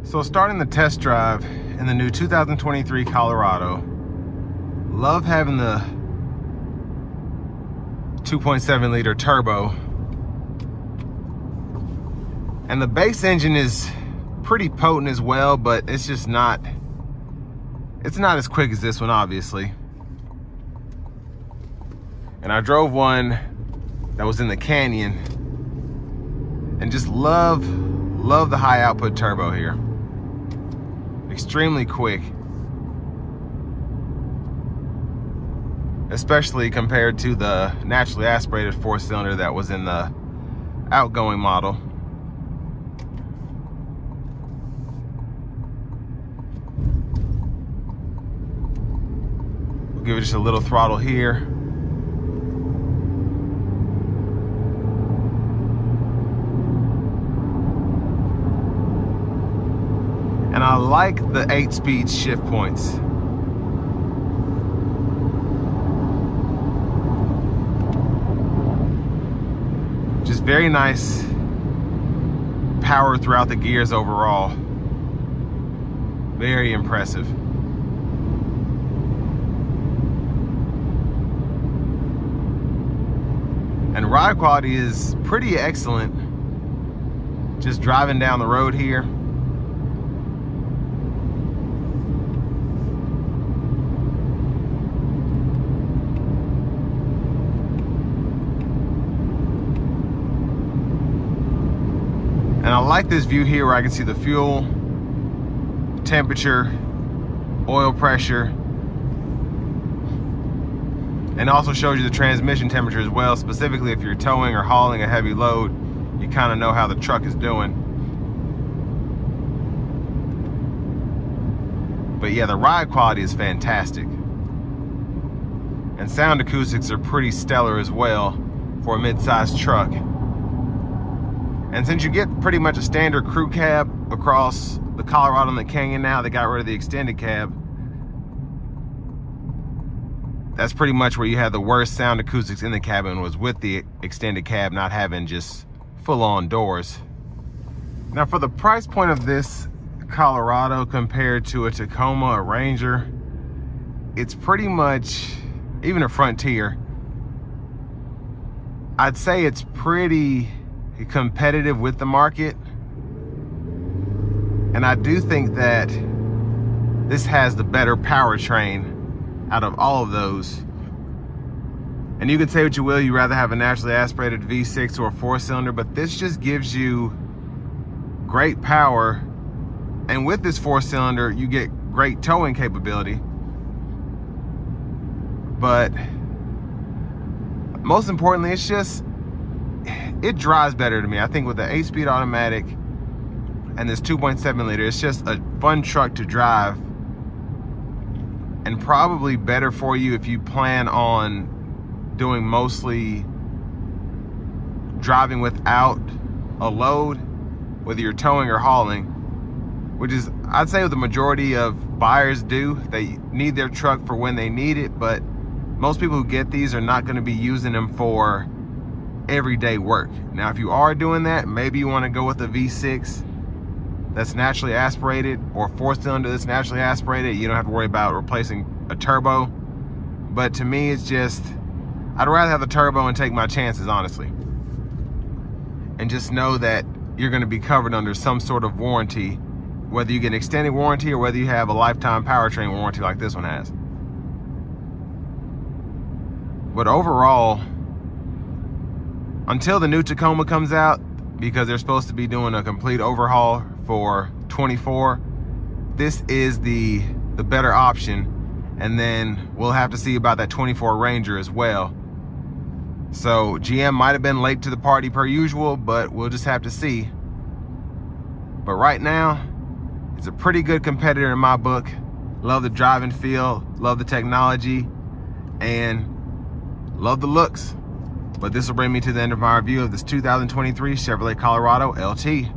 So starting the test drive in the new 2023 Colorado. Love having the 2.7 liter turbo. And the base engine is pretty potent as well, but it's just not, it's not as quick as this one, obviously. And I drove one that was in the Canyon and just love the high output turbo here. Extremely quick, especially compared to the naturally aspirated 4-cylinder that was in the outgoing model. We'll give it just a little throttle here. And I like the 8-speed shift points. Just very nice power throughout the gears overall. Very impressive. And ride quality is pretty excellent. Just driving down the road here. And I like this view here where I can see the fuel, temperature, oil pressure, and also shows you the transmission temperature as well. Specifically if you're towing or hauling a heavy load, you kind of know how the truck is doing. But yeah, the ride quality is fantastic. And sound acoustics are pretty stellar as well for a mid-sized truck. And since you get pretty much a standard crew cab across the Colorado and the Canyon now, they got rid of the extended cab. That's pretty much where you had the worst sound acoustics in the cabin, was with the extended cab not having just full-on doors. Now for the price point of this Colorado compared to a Tacoma, a Ranger, it's pretty much, even a Frontier, I'd say it's pretty competitive with the market. And I do think that this has the better powertrain out of all of those. And you can say what you will, you rather have a naturally aspirated V6 or a 4-cylinder, but this just gives you great power. And with this 4-cylinder, you get great towing capability. But most importantly, it drives better to me. I think with the 8-speed automatic and this 2.7 liter, it's just a fun truck to drive, and probably better for you if you plan on doing mostly driving without a load, whether you're towing or hauling, which is, I'd say, what the majority of buyers do. They need their truck for when they need it, but most people who get these are not going to be using them for everyday work. Now, if you are doing that, maybe you want to go with a V6 that's naturally aspirated, or a 4-cylinder that's naturally aspirated. You don't have to worry about replacing a turbo. But to me, it's just, I'd rather have the turbo and take my chances, honestly, and just know that you're going to be covered under some sort of warranty, whether you get an extended warranty or whether you have a lifetime powertrain warranty like this one has. But overall, until the new Tacoma comes out, because they're supposed to be doing a complete overhaul for 24, this is the better option. And then we'll have to see about that 24 Ranger as well. So GM might have been late to the party per usual, but we'll just have to see. But right now, it's a pretty good competitor in my book. Love the driving feel, love the technology, and love the looks. But this will bring me to the end of my review of this 2023 Chevrolet Colorado LT.